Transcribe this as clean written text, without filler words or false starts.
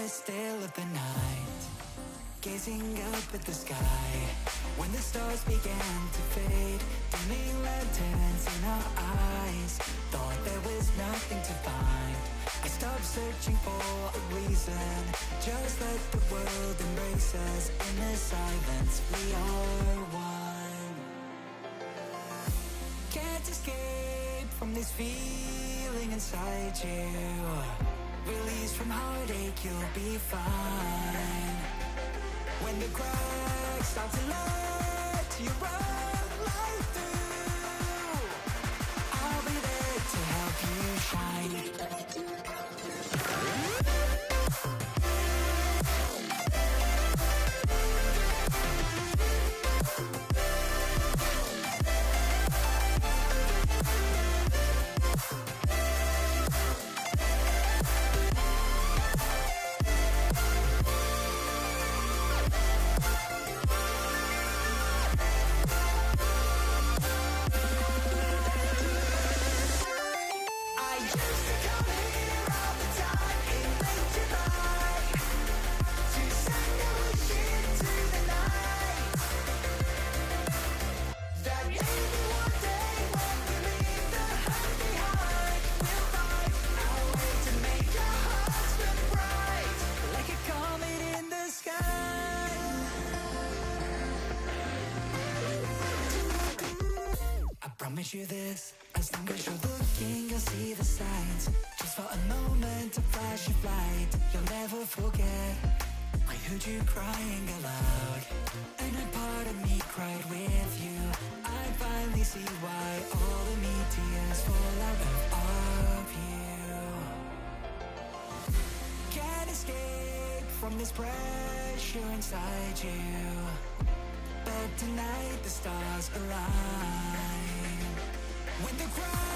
the still of the night, gazing up at the sky. When the stars began to fade, dimming lanterns in our eyes, thought there was nothing to find. I stopped searching for a reason, just let the world embrace us. In the silence, we are one. Can't escape from this feeling inside you. Release from heartache, you'll be fine. When the cracks start to let you run right through, I'll be there to help you shine. Promise you this, as long as you're looking, you'll see the signs. Just for a moment, a flash of light, you'll never forget. I heard you crying aloud, and a part of me cried with you. I finally see why all the meteors fall out of you. Can't escape from this pressure inside you, but tonight the stars align. When the crowd